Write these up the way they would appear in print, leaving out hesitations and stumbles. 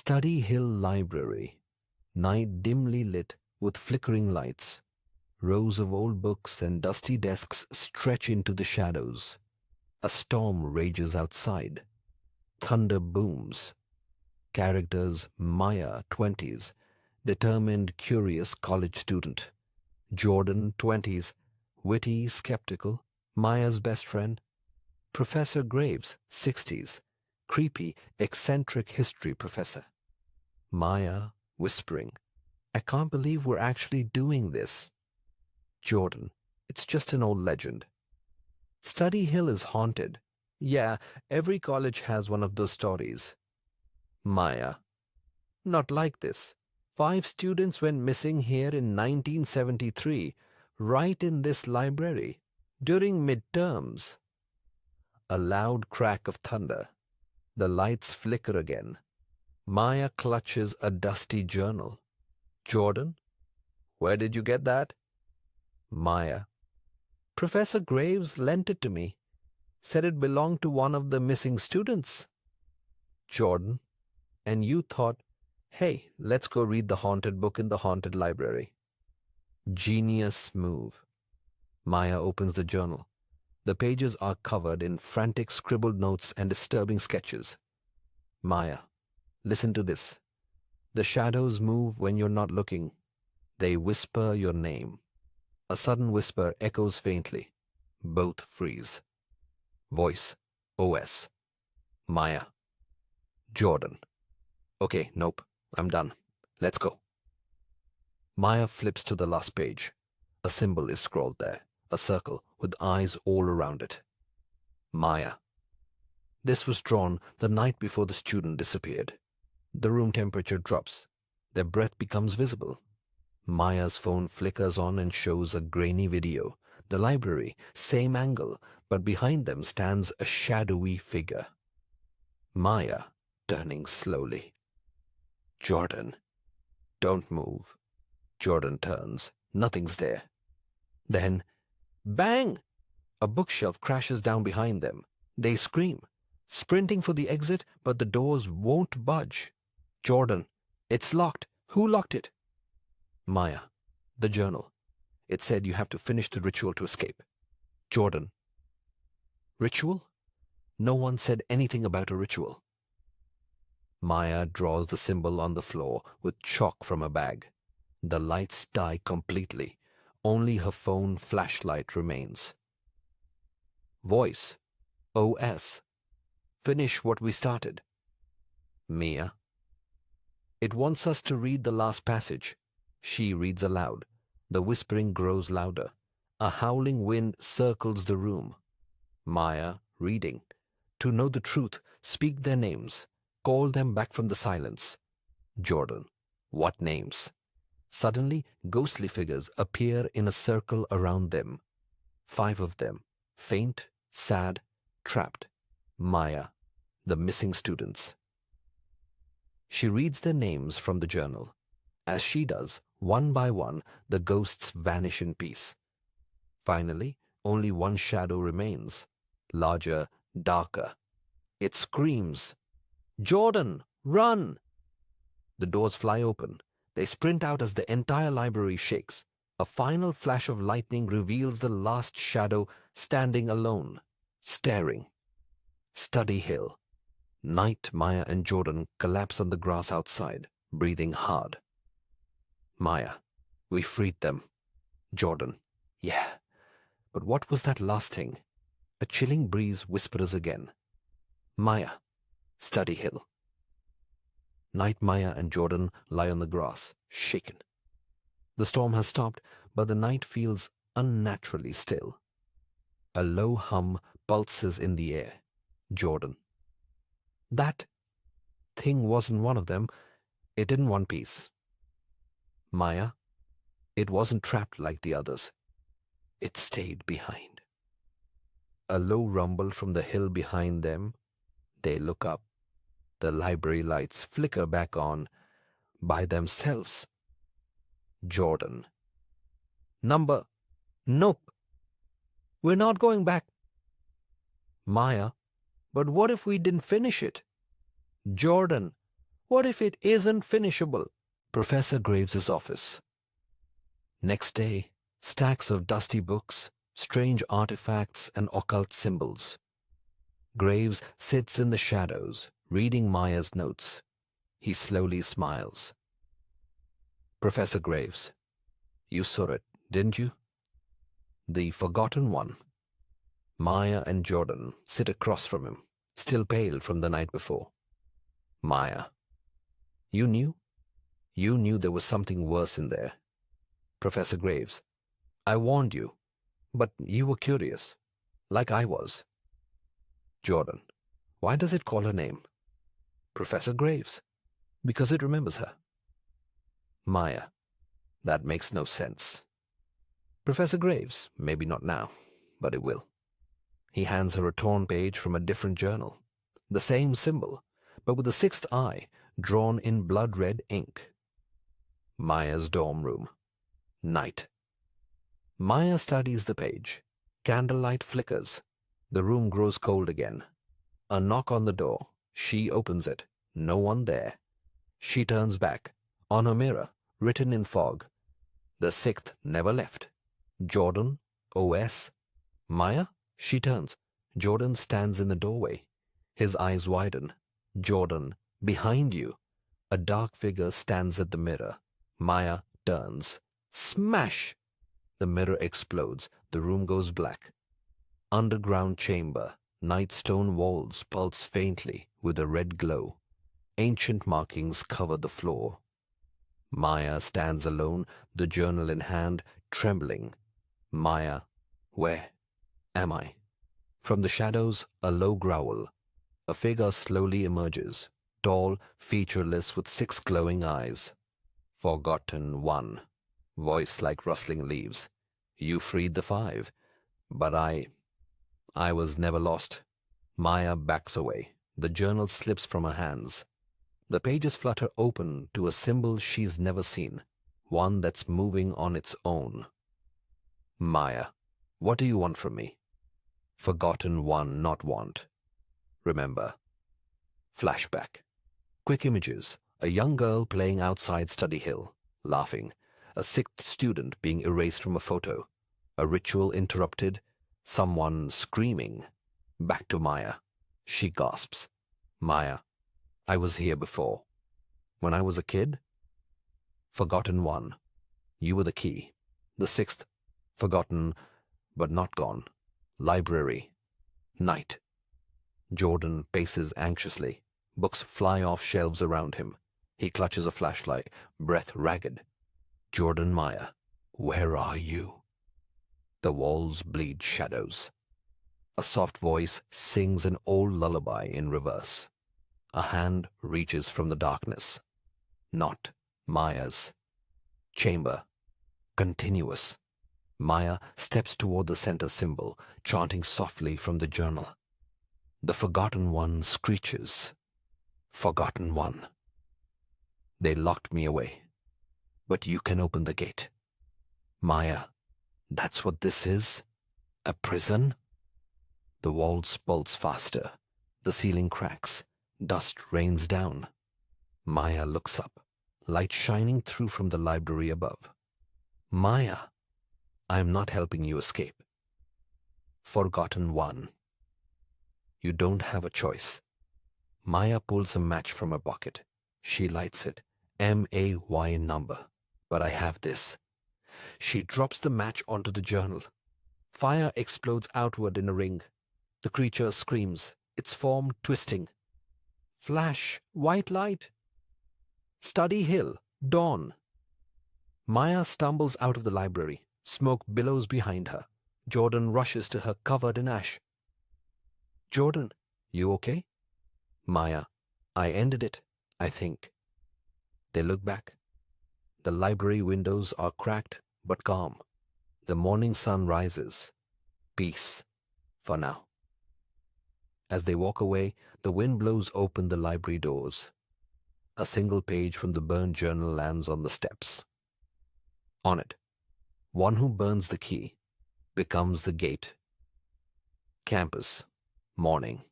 Study Hill Library. Night dimly lit with flickering lights. Rows of old books and dusty desks stretch into the shadows. A storm rages outside. Thunder booms. Characters Maya, 20s, determined, curious college student. Jordan, 20s, witty, skeptical, Maya's best friend. Professor Graves, 60s, creepy, eccentric history professor. Maya, whispering, I can't believe we're actually doing this. Jordan, it's just an old legend. Study Hill is haunted. Yeah, every college has one of those stories. Maya, not like this. 5 students went missing here in 1973, right in this library, during midterms. A loud crack of thunder. The lights flicker again. Maya clutches a dusty journal. Jordan, where did you get that? Maya, Professor Graves lent it to me. Said it belonged to one of the missing students. Jordan, and you thought, hey, let's go read the haunted book in the haunted library. Genius move. Maya opens the journal. The pages are covered in frantic scribbled notes and disturbing sketches. Maya, listen to this. The shadows move when you're not looking. They whisper your name. A sudden whisper echoes faintly. Both freeze. Voice, OS. Maya. Jordan. Okay, nope, I'm done. Let's go. Maya flips to the last page. A symbol is scrawled there, a circle with eyes all around it. Maya. This was drawn the night before the student disappeared. The room temperature drops. Their breath becomes visible. Maya's phone flickers on and shows a grainy video. The library, same angle, but behind them stands a shadowy figure. Maya, turning slowly. Jordan. Don't move. Jordan turns. Nothing's there. Then, bang! A bookshelf crashes down behind them. They scream, sprinting for the exit, but the doors won't budge. Jordan. It's locked. Who locked it? Maya. The journal. It said you have to finish the ritual to escape. Jordan. Ritual? No one said anything about a ritual. Maya draws the symbol on the floor with chalk from a bag. The lights die completely. Only her phone flashlight remains. Voice. OS. Finish what we started. Mia. It wants us to read the last passage. She reads aloud. The whispering grows louder. A howling wind circles the room. Maya, reading. To know the truth, speak their names. Call them back from the silence. Jordan. What names? Suddenly, ghostly figures appear in a circle around them. 5 of them. Faint, sad, trapped. Maya. The missing students. She reads their names from the journal. As she does, one by one, the ghosts vanish in peace. Finally, only one shadow remains. Larger, darker. It screams, Jordan, run! The doors fly open. They sprint out as the entire library shakes. A final flash of lightning reveals the last shadow standing alone, staring. Study Hill. Night, Maya and Jordan collapse on the grass outside, breathing hard. Maya. We freed them. Jordan. Yeah. But what was that last thing? A chilling breeze whispers again. Maya. Study Hill. Night, Maya and Jordan lie on the grass, shaken. The storm has stopped, but the night feels unnaturally still. A low hum pulses in the air. Jordan. That thing wasn't one of them. It didn't want peace. Maya. It wasn't trapped like the others. It stayed behind. A low rumble from the hill behind them. They look up. The library lights flicker back on by themselves. Jordan. Number. Nope. We're not going back. Maya. But what if we didn't finish it? Jordan. What if it isn't finishable? Professor Graves's office. Next day, stacks of dusty books, strange artifacts, and occult symbols. Graves sits in the shadows, reading Maya's notes. He slowly smiles. Professor Graves, you saw it, didn't you? The forgotten one. Maya and Jordan sit across from him, still pale from the night before. Maya, you knew? You knew there was something worse in there. Professor Graves, I warned you, but you were curious, like I was. Jordan, why does it call her name? Professor Graves, because it remembers her. Maya, that makes no sense. Professor Graves, maybe not now, but it will. He hands her a torn page from a different journal. The same symbol, but with a sixth eye drawn in blood-red ink. Maya's dorm room. Night. Maya studies the page. Candlelight flickers. The room grows cold again. A knock on the door. She opens it. No one there. She turns back. On her mirror, written in fog, the sixth never left. Jordan, OS. Maya? She turns. Jordan stands in the doorway. His eyes widen. Jordan, behind you. A dark figure stands at the mirror. Maya turns. Smash! The mirror explodes. The room goes black. Underground chamber. Night stone walls pulse faintly with a red glow. Ancient markings cover the floor. Maya stands alone, the journal in hand, trembling. Maya, where am I? From the shadows, a low growl. A figure slowly emerges, tall, featureless, with 6 glowing eyes. Forgotten one. Voice like rustling leaves. You freed the 5, but I was never lost. Maya backs away. The journal slips from her hands. The pages flutter open to a symbol she's never seen, one that's moving on its own. Maya, what do you want from me? Forgotten one, not want. Remember. Flashback. Quick images. A young girl playing outside Study Hill, laughing. A 6th student being erased from a photo. A ritual interrupted. Someone screaming. Back to Maya. She gasps. Maya, I was here before. When I was a kid? Forgotten one. You were the key. The 6th. Forgotten, but not gone. Library. Night. Jordan paces anxiously. Books fly off shelves around him. He clutches a flashlight, breath ragged. Jordan, Maya, where are you? The walls bleed shadows. A soft voice sings an old lullaby in reverse. A hand reaches from the darkness. Not Maya's. Chamber. Continuous. Maya steps toward the center symbol, chanting softly from the journal. The forgotten one screeches. Forgotten one. They locked me away, but you can open the gate. Maya, that's what this is? A prison? The walls pulse faster. The ceiling cracks. Dust rains down. Maya looks up, light shining through from the library above. Maya, I am not helping you escape. Forgotten one. You don't have a choice. Maya pulls a match from her pocket. She lights it. MAY number. But I have this. She drops the match onto the journal. Fire explodes outward in a ring. The creature screams, its form twisting. Flash, white light. Study Hill, dawn. Maya stumbles out of the library. Smoke billows behind her. Jordan rushes to her, covered in ash. Jordan, you okay? Maya, I ended it, I think. They look back. The library windows are cracked but calm. The morning sun rises. Peace, for now. As they walk away, the wind blows open the library doors. A single page from the burned journal lands on the steps. On it, one who burns the key becomes the gate. Campus, morning.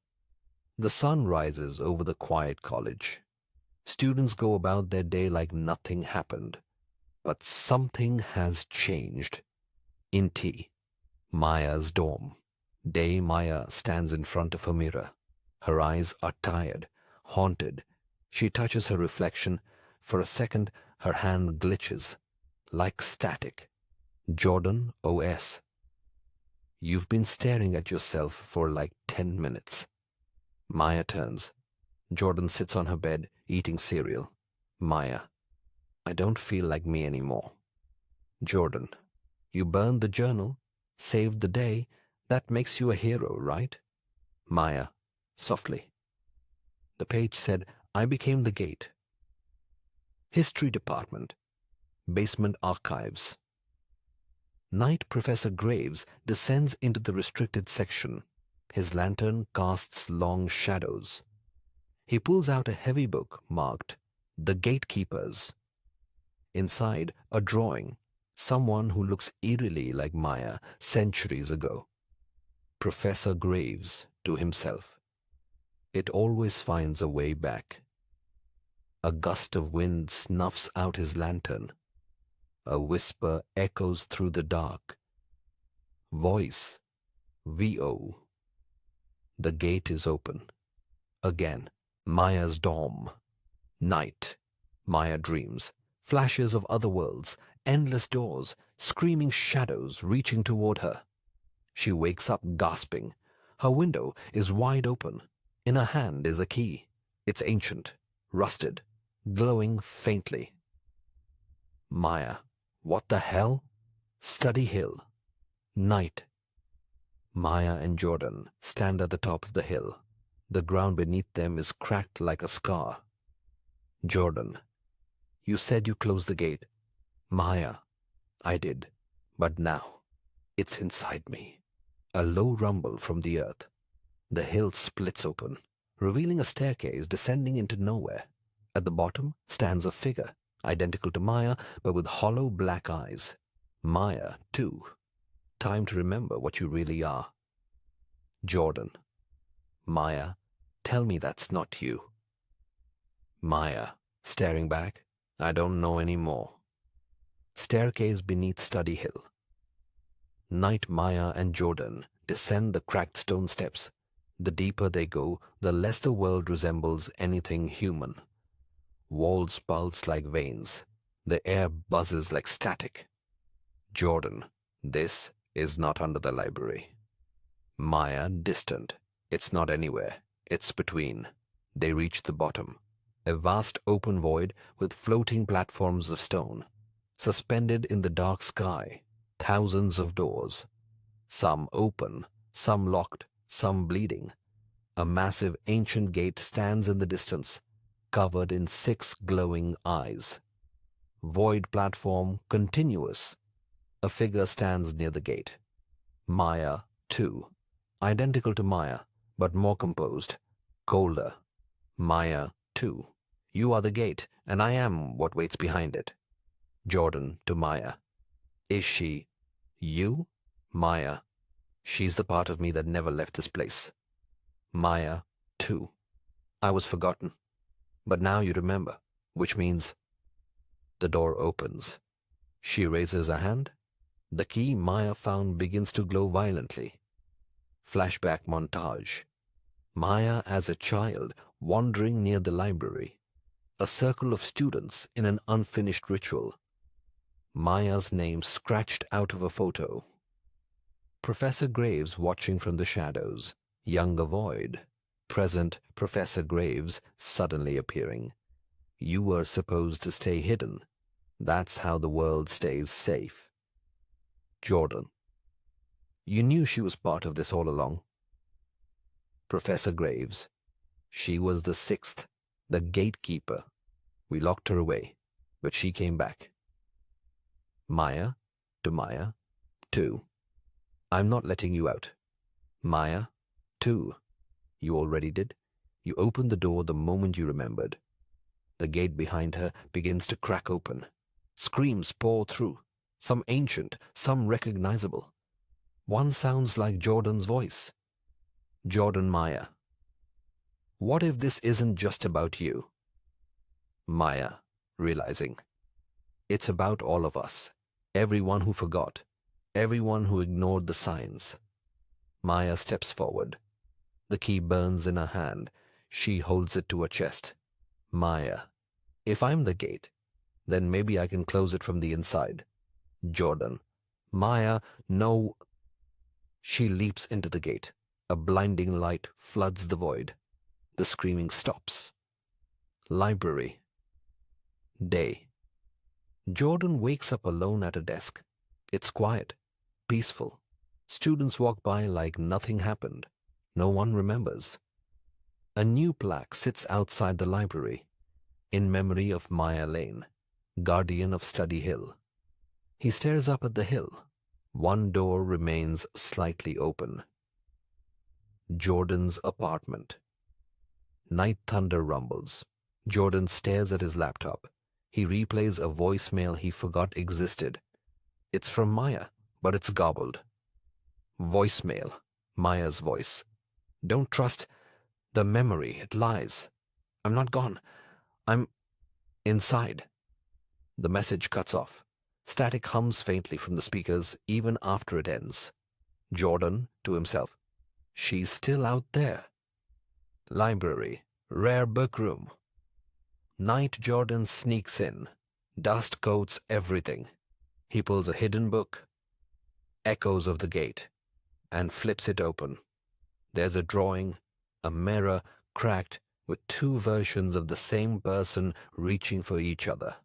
The sun rises over the quiet college. Students go about their day like nothing happened. But something has changed. In T, Maya's dorm. Day Maya stands in front of her mirror. Her eyes are tired, haunted. She touches her reflection. For a second, her hand glitches, like static. Jordan OS. You've been staring at yourself for like 10 minutes. Maya turns. Jordan sits on her bed, eating cereal. Maya. I don't feel like me anymore. Jordan. You burned the journal, saved the day. That makes you a hero, right? Maya. Softly. The page said, I became the gate. History Department. Basement Archives. Night Professor Graves descends into the restricted section. His lantern casts long shadows. He pulls out a heavy book marked The Gatekeepers. Inside, a drawing. Someone who looks eerily like Maya centuries ago. Professor Graves to himself. It always finds a way back. A gust of wind snuffs out his lantern. A whisper echoes through the dark. Voice. VO. The gate is open. Again. Maya's dorm. Night. Maya dreams. Flashes of other worlds. Endless doors. Screaming shadows reaching toward her. She wakes up gasping. Her window is wide open. In her hand is a key. It's ancient. Rusted. Glowing faintly. Maya. What the hell? Study Hill. Night. Maya and Jordan stand at the top of the hill. The ground beneath them is cracked like a scar. Jordan. You said you closed the gate. Maya. I did. But now, it's inside me. A low rumble from the earth. The hill splits open, revealing a staircase descending into nowhere. At the bottom stands a figure, identical to Maya, but with hollow black eyes. Maya, too. Time to remember what you really are. Jordan. Maya, tell me that's not you. Maya, staring back. I don't know any more. Staircase beneath Study Hill. Night Maya and Jordan descend the cracked stone steps. The deeper they go, the less the world resembles anything human. Walls pulse like veins. The air buzzes like static. Jordan, this is not under the library. Maya, distant. It's not anywhere. It's between. They reach the bottom. A vast open void with floating platforms of stone. Suspended in the dark sky, thousands of doors. Some open, some locked, some bleeding. A massive ancient gate stands in the distance, covered in 6 glowing eyes. Void platform continuous. A figure stands near the gate. Maya, too. Identical to Maya, but more composed, colder. Maya, too. You are the gate, and I am what waits behind it. Jordan to Maya. Is she you? Maya. She's the part of me that never left this place. Maya, too. I was forgotten. But now you remember, which means the door opens. She raises a hand. The key Maya found begins to glow violently. Flashback montage. Maya as a child wandering near the library. A circle of students in an unfinished ritual. Maya's name scratched out of a photo. Professor Graves watching from the shadows. Younger void. Present Professor Graves suddenly appearing. You were supposed to stay hidden. That's how the world stays safe. Jordan. You knew she was part of this all along. Professor Graves. She was the 6th, the gatekeeper. We locked her away, but she came back. Maya to Maya, too. I'm not letting you out. Maya, too. You already did. You opened the door the moment you remembered. The gate behind her begins to crack open. Screams pour through, some ancient, some recognizable. One sounds like Jordan's voice. Jordan Maya. What if this isn't just about you? Maya, realizing. It's about all of us. Everyone who forgot. Everyone who ignored the signs. Maya steps forward. The key burns in her hand. She holds it to her chest. Maya. If I'm the gate, then maybe I can close it from the inside. Jordan. Maya, no. She leaps into the gate. A blinding light floods the void. The screaming stops. Library. Day. Jordan wakes up alone at a desk. It's quiet, peaceful. Students walk by like nothing happened. No one remembers. A new plaque sits outside the library, in memory of Maya Lane, guardian of Study Hill. He stares up at the hill. One door remains slightly open. Jordan's apartment. Night thunder rumbles. Jordan stares at his laptop. He replays a voicemail he forgot existed. It's from Maya, but it's gobbled. Voicemail. Maya's voice. Don't trust the memory. It lies. I'm not gone. I'm inside. The message cuts off. Static hums faintly from the speakers even after it ends. Jordan, to himself. She's still out there. Library. Rare book room. Night Jordan sneaks in. Dust coats everything. He pulls a hidden book, Echoes of the Gate, and flips it open. There's a drawing, a mirror cracked with two versions of the same person reaching for each other.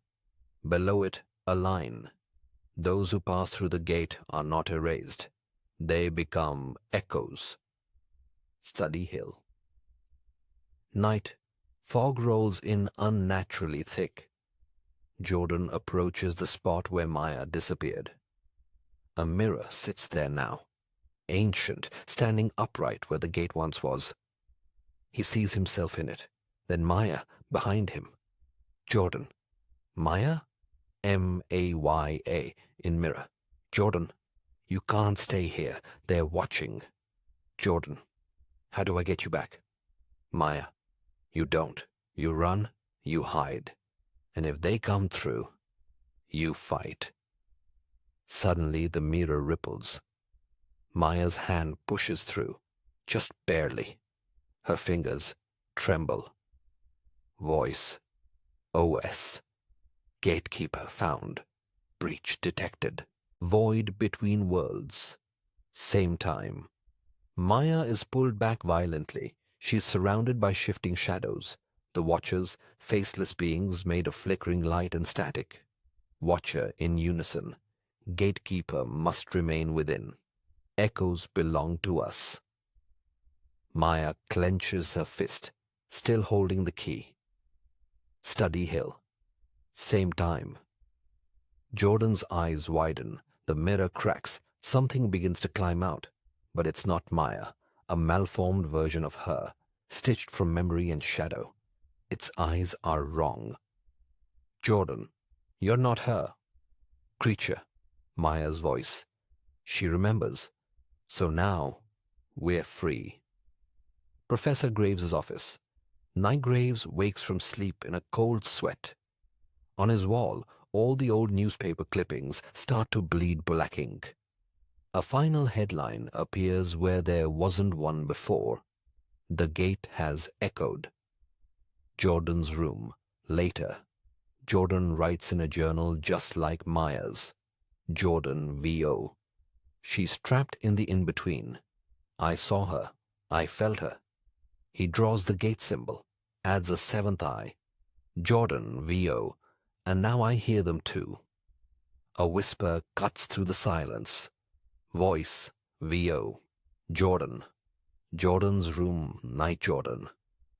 Below it, a line. Those who pass through the gate are not erased. They become echoes. Study Hill. Night. Fog rolls in unnaturally thick. Jordan approaches the spot where Maya disappeared. A mirror sits there now, ancient, standing upright where the gate once was. He sees himself in it, then Maya behind him. Jordan. Maya? Maya in mirror. Jordan, you can't stay here. They're watching. Jordan. How do I get you back? Maya. You don't. You run, you hide. And if they come through, you fight. Suddenly the mirror ripples. Maya's hand pushes through, just barely. Her fingers tremble. Voice. OS. Gatekeeper found. Breach detected. Void between worlds. Same time. Maya is pulled back violently. She is surrounded by shifting shadows. The Watchers, faceless beings made of flickering light and static. Watcher in unison. Gatekeeper must remain within. Echoes belong to us. Maya clenches her fist, still holding the key. Study Hill. Same time. Jordan's eyes widen. The mirror cracks. Something begins to climb out. But it's not Maya, a malformed version of her, stitched from memory and shadow. Its eyes are wrong. Jordan, you're not her. Creature. Maya's voice. She remembers. So now, we're free. Professor Graves' office. Night Graves wakes from sleep in a cold sweat. On his wall, all the old newspaper clippings start to bleed black ink. A final headline appears where there wasn't one before. The gate has echoed. Jordan's room. Later. Jordan writes in a journal just like Maya's. Jordan VO. She's trapped in the in-between. I saw her. I felt her. He draws the gate symbol, adds a seventh eye. Jordan VO. And now I hear them too. A whisper cuts through the silence. Voice VO. Jordan. Jordan's room, Night Jordan.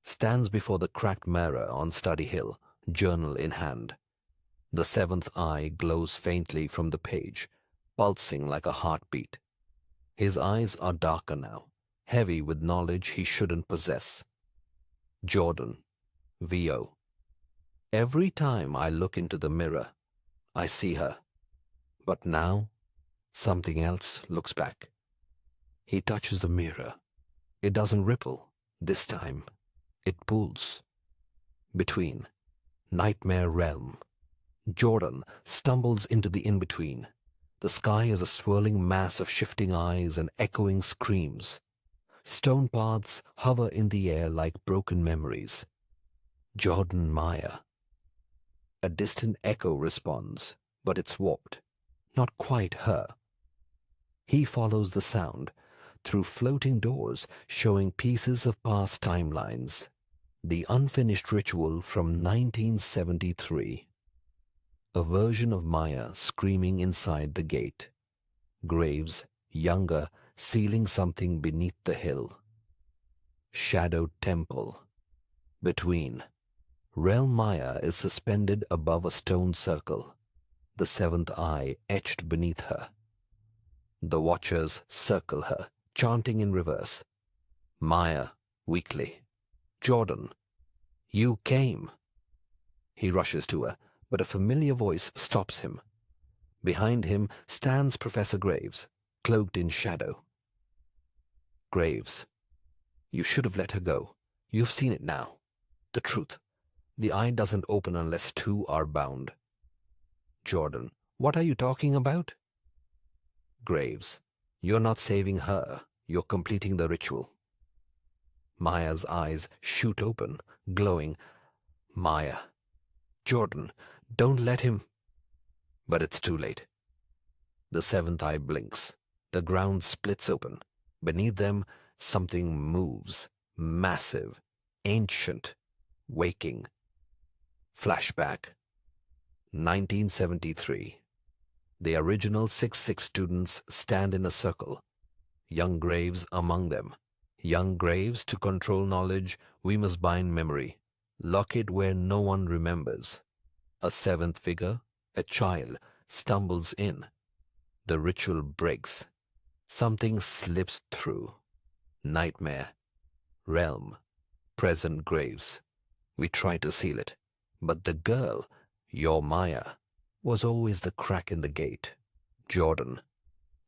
Stands before the cracked mirror on Study Hill, journal in hand. The seventh eye glows faintly from the page, pulsing like a heartbeat. His eyes are darker now, heavy with knowledge he shouldn't possess. Jordan. VO. Every time I look into the mirror, I see her. But now, something else looks back. He touches the mirror. It doesn't ripple, this time. It pulls. Between. Nightmare realm. Jordan stumbles into the in-between. The sky is a swirling mass of shifting eyes and echoing screams. Stone paths hover in the air like broken memories. Jordan Maya. A distant echo responds, but it's warped. Not quite her. He follows the sound through floating doors showing pieces of past timelines. The unfinished ritual from 1973. A version of Maya screaming inside the gate. Graves, younger, sealing something beneath the hill. Shadowed temple. Between. Realm Maya is suspended above a stone circle, the seventh eye etched beneath her. The watchers circle her, chanting in reverse. Maya, weakly. Jordan, you came. He rushes to her, but a familiar voice stops him. Behind him stands Professor Graves, cloaked in shadow. Graves, you should have let her go. You've seen it now. The truth. The eye doesn't open unless two are bound. Jordan, what are you talking about? Graves, you're not saving her. You're completing the ritual. Maya's eyes shoot open, glowing. Maya. Jordan, don't let him. But it's too late. The seventh eye blinks. The ground splits open. Beneath them, something moves. Massive. Ancient. Waking. Flashback. 1973. The original 6-6 students stand in a circle. Young Graves among them. Young Graves, to control knowledge, we must bind memory. Lock it where no one remembers. A seventh figure, a child, stumbles in. The ritual breaks. Something slips through. Nightmare. Realm. Present Graves. We try to seal it. But the girl, your Maya, was always the crack in the gate. Jordan,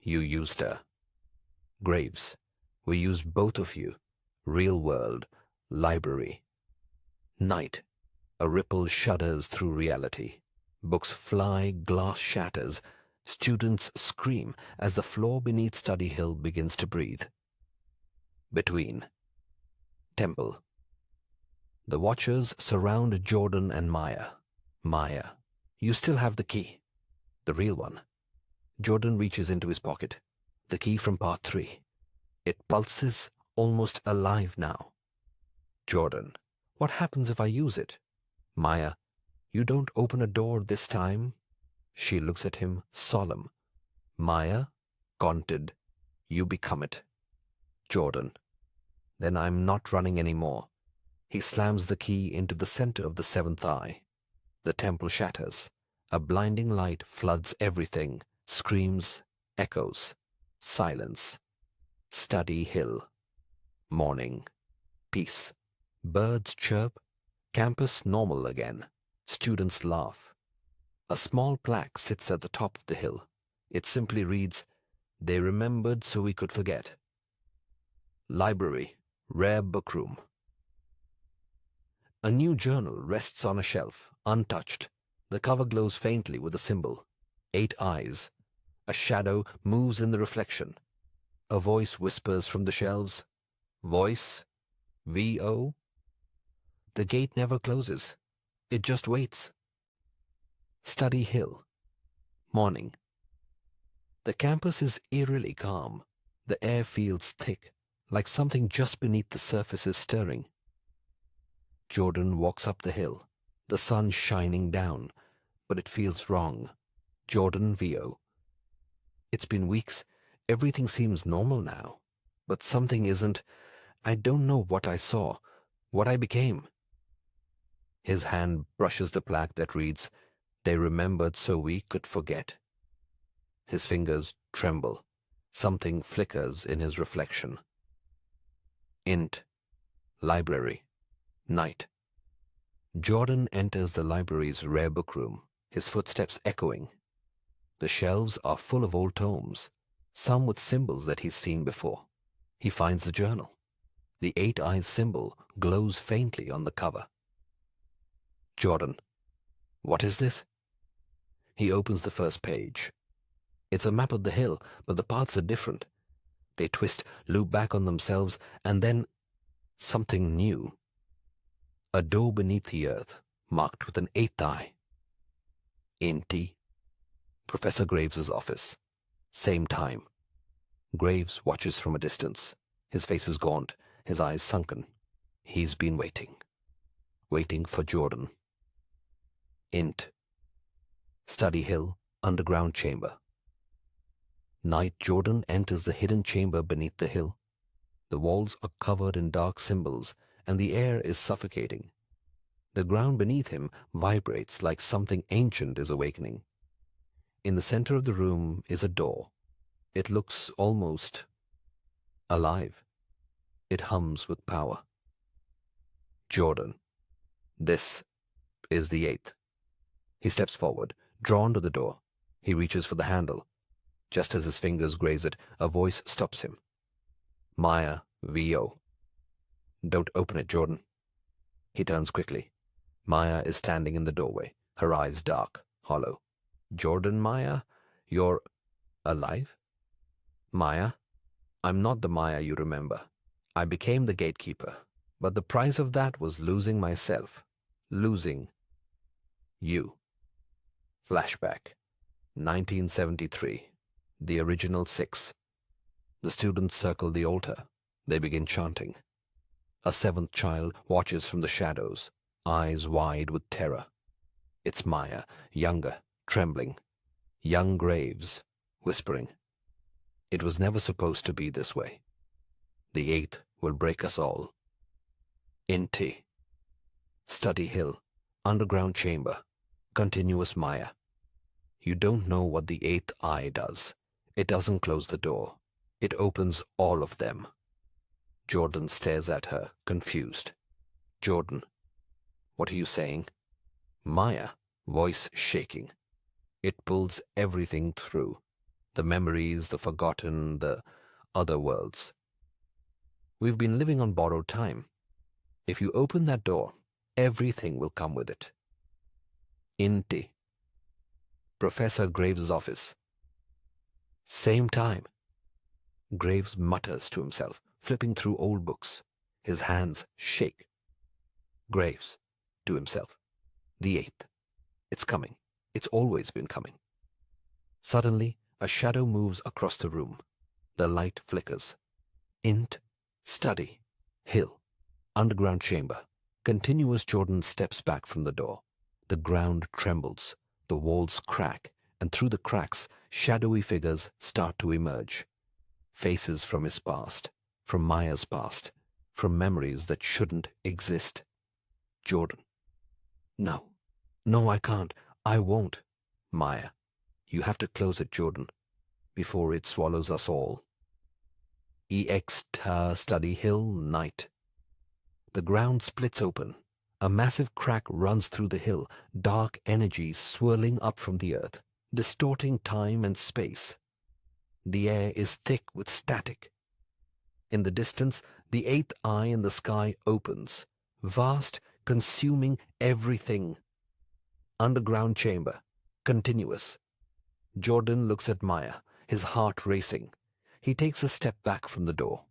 you used her. Graves, we used both of you. Real world, library. Night, a ripple shudders through reality. Books fly, glass shatters. Students scream as the floor beneath Study Hill begins to breathe. Between. Temple. The watchers surround Jordan and Maya. Maya, you still have the key. The real one. Jordan reaches into his pocket. The key from part 3. It pulses, almost alive now. Jordan, what happens if I use it? Maya, you don't open a door this time. She looks at him, solemn. Maya, gaunted, you become it. Jordan, then I'm not running anymore. He slams the key into the center of the seventh eye. The temple shatters. A blinding light floods everything. Screams, echoes, silence. Study Hill. Morning. Peace. Birds chirp. Campus normal again. Students laugh. A small plaque sits at the top of the hill. It simply reads, "They remembered so we could forget." Library. Rare book room. A new journal rests on a shelf, untouched. The cover glows faintly with a symbol. 8 eyes. A shadow moves in the reflection. A voice whispers from the shelves. Voice? V-O? The gate never closes. It just waits. Study Hill. Morning. The campus is eerily calm. The air feels thick, like something just beneath the surface is stirring. Jordan walks up the hill, the sun shining down, but it feels wrong. Jordan V.O. It's been weeks. Everything seems normal now, but something isn't. I don't know what I saw, what I became. His hand brushes the plaque that reads, "They remembered so we could forget." His fingers tremble. Something flickers in his reflection. Int. Library. Night. Jordan enters the library's rare book room, his footsteps echoing. The shelves are full of old tomes, some with symbols that he's seen before. He finds the journal. The 8 eyes symbol glows faintly on the cover. Jordan, What is this? He opens the first page. It's a map of the hill, but the paths are different. They twist, loop back on themselves, and then something new. A door beneath the earth, marked with an 8th eye. Inti. Professor Graves's office. Same time. Graves watches from a distance. His face is gaunt, his eyes sunken. He's been waiting. Waiting for Jordan. Int. Study Hill, underground chamber. Night Jordan enters the hidden chamber beneath the hill. The walls are covered in dark symbols, and the air is suffocating. The ground beneath him vibrates like something ancient is awakening. In the center of the room is a door. It looks almost alive. It hums with power. Jordan. This is the 8th. He steps forward, drawn to the door. He reaches for the handle. Just as his fingers graze it, a voice stops him. Maya, V.O. Don't open it, Jordan. He turns quickly. Maya is standing in the doorway, her eyes dark, hollow. Jordan, Maya, you're alive? Maya, I'm not the Maya you remember. I became the gatekeeper, but the price of that was losing myself, losing you. Flashback, 1973, the original 6. The students circle the altar. They begin chanting. A 7th child watches from the shadows, eyes wide with terror. It's Maya, younger, trembling. Young Graves, whispering. It was never supposed to be this way. The 8th will break us all. Inti. Study Hill, underground chamber, continuous Maya. You don't know what the 8th eye does. It doesn't close the door. It opens all of them. Jordan stares at her, confused. Jordan, what are you saying? Maya, voice shaking. It pulls everything through. The memories, the forgotten, the other worlds. We've been living on borrowed time. If you open that door, everything will come with it. Inti. Professor Graves' office. Same time. Graves mutters to himself, flipping through old books. His hands shake. Graves, to himself. The 8th. It's coming. It's always been coming. Suddenly, a shadow moves across the room. The light flickers. Int. Study. Hill. Underground chamber. Continuous Jordan steps back from the door. The ground trembles. The walls crack, and through the cracks, shadowy figures start to emerge. Faces from his past, from Maya's past, from memories that shouldn't exist. Jordan. No. No, I can't. I won't. Maya. You have to close it, Jordan, before it swallows us all. Study Hill, night. The ground splits open. A massive crack runs through the hill, dark energy swirling up from the earth, distorting time and space. The air is thick with static. In the distance, the 8th eye in the sky opens, vast, consuming everything. Underground chamber, continuous. Jordan looks at Maya, his heart racing. He takes a step back from the door.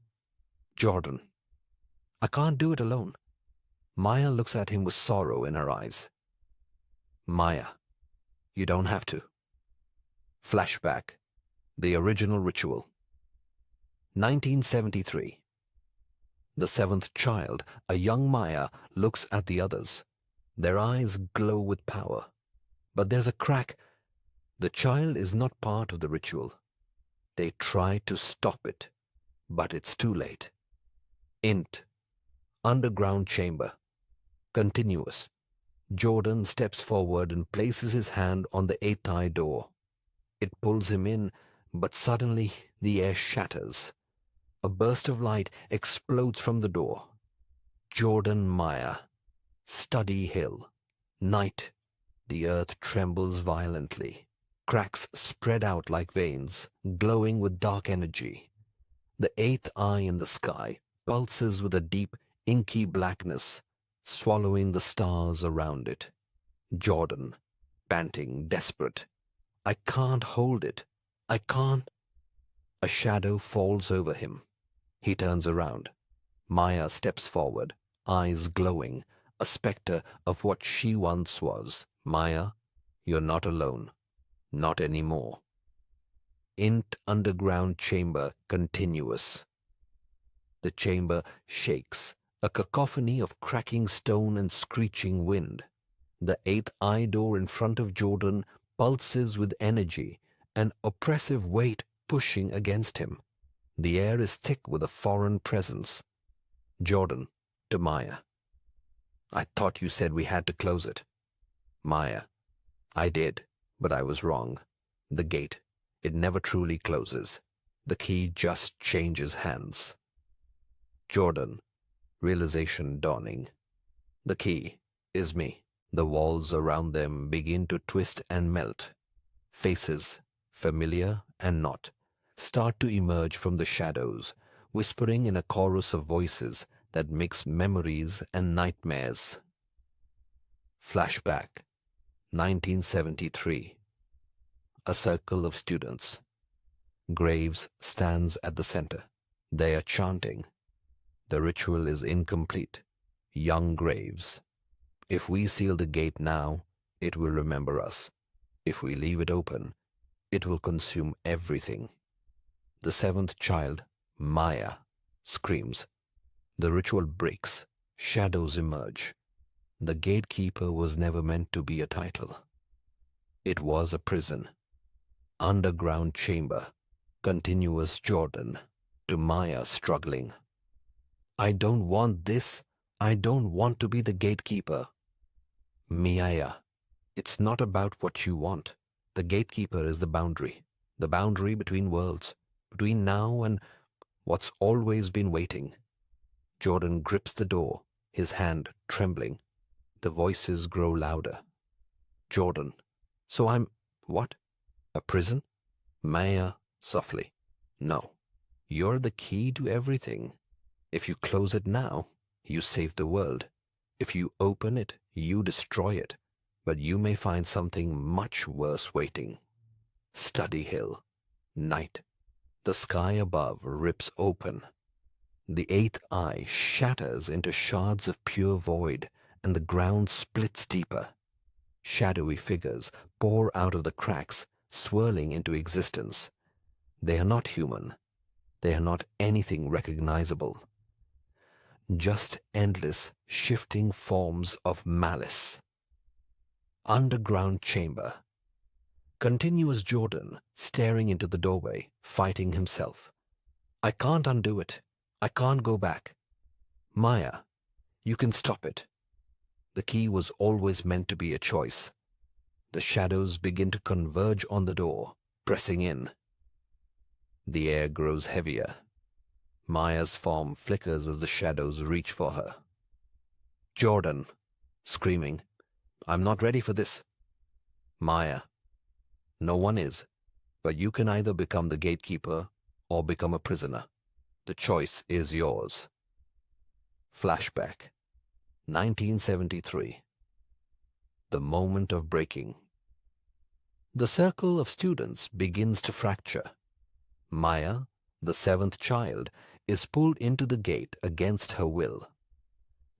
Jordan. I can't do it alone. Maya looks at him with sorrow in her eyes. Maya, you don't have to. Flashback, the original ritual. 1973. The 7th child, a young Maya, looks at the others. Their eyes glow with power. But there's a crack. The child is not part of the ritual. They try to stop it, but it's too late. Int. Underground chamber. Continuous. Jordan steps forward and places his hand on the 8th eye door. It pulls him in, but suddenly the air shatters. A burst of light explodes from the door. Jordan, Maya. Study Hill. Night. The earth trembles violently. Cracks spread out like veins, glowing with dark energy. The 8th eye in the sky pulses with a deep, inky blackness, swallowing the stars around it. Jordan, panting, desperate. I can't hold it. I can't. A shadow falls over him. He turns around. Maya steps forward, eyes glowing, a specter of what she once was. Maya, you're not alone. Not anymore. Int underground chamber continuous. The chamber shakes, a cacophony of cracking stone and screeching wind. The eighth eye door in front of Jordan pulses with energy, an oppressive weight pushing against him. The air is thick with a foreign presence. Jordan, to Maya. I thought you said we had to close it. Maya. I did, but I was wrong. The gate, it never truly closes. The key just changes hands. Jordan, realization dawning. The key is me. The walls around them begin to twist and melt. Faces, familiar and not, start to emerge from the shadows, whispering in a chorus of voices that mix memories and nightmares. Flashback, 1973. A circle of students. Graves stands at the center. They are chanting. The ritual is incomplete. Young Graves. If we seal the gate now, it will remember us. If we leave it open, it will consume everything. The seventh child, Maya, screams. The ritual breaks. Shadows emerge. The gatekeeper was never meant to be a title. It was a prison. Underground chamber. Continuous Jordan. To Maya struggling. I don't want this. I don't want to be the gatekeeper. Maya, it's not about what you want. The gatekeeper is the boundary between worlds, between now and what's always been waiting. Jordan grips the door, his hand trembling. The voices grow louder. Jordan, so I'm, what? A prison? Maya, softly. No, you're the key to everything. If you close it now, you save the world. If you open it, you destroy it. But you may find something much worse waiting. Study Hill. Night. The sky above rips open. The eighth eye shatters into shards of pure void, and the ground splits deeper. Shadowy figures pour out of the cracks, swirling into existence. They are not human. They are not anything recognizable. Just endless, shifting forms of malice. Underground chamber. Continuous Jordan, staring into the doorway, fighting himself. I can't undo it. I can't go back. Maya, you can stop it. The key was always meant to be a choice. The shadows begin to converge on the door, pressing in. The air grows heavier. Maya's form flickers as the shadows reach for her. Jordan, screaming, I'm not ready for this. Maya, no one is, but you can either become the gatekeeper or become a prisoner. The choice is yours. Flashback, 1973. The moment of breaking. The circle of students begins to fracture. Maya, the seventh child, is pulled into the gate against her will.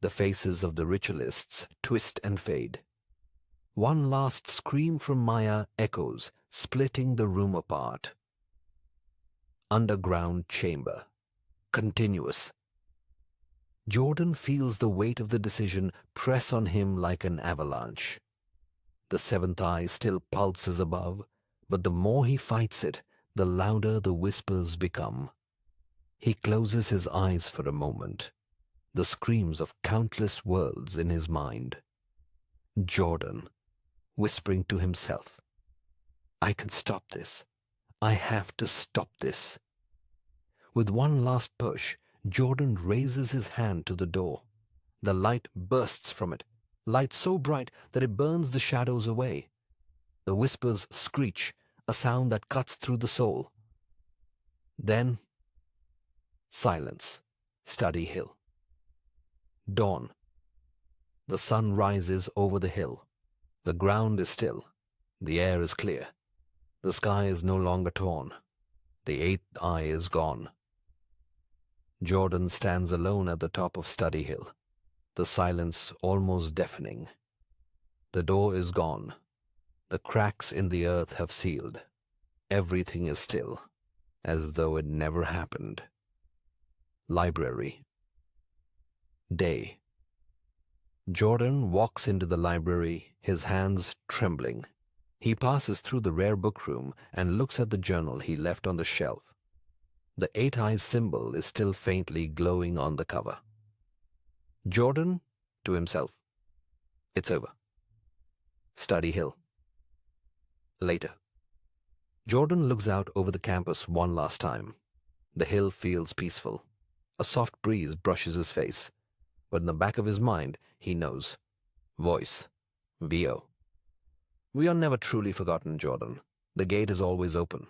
The faces of the ritualists twist and fade. One last scream from Maya echoes, splitting the room apart. Underground chamber. Continuous. Jordan feels the weight of the decision press on him like an avalanche. The seventh eye still pulses above, but the more he fights it, the louder the whispers become. He closes his eyes for a moment, the screams of countless worlds in his mind. Jordan, whispering to himself, I can stop this. I have to stop this. With one last push, Jordan raises his hand to the door. The light bursts from it, light so bright that it burns the shadows away. The whispers screech, a sound that cuts through the soul. Then, silence. Study Hill. Dawn. The sun rises over the hill. The ground is still. The air is clear. The sky is no longer torn. The eighth eye is gone. Jordan stands alone at the top of Study Hill, the silence almost deafening. The door is gone. The cracks in the earth have sealed. Everything is still, as though it never happened. Library. Day. Jordan walks into the library, his hands trembling. He passes through the rare book room and looks at the journal he left on the shelf. The eight eyes symbol is still faintly glowing on the cover. Jordan, to himself, it's over. Study Hill. Later. Jordan looks out over the campus one last time. The hill feels peaceful. A soft breeze brushes his face, but in the back of his mind, he knows. Voice. VO. We are never truly forgotten, Jordan. The gate is always open.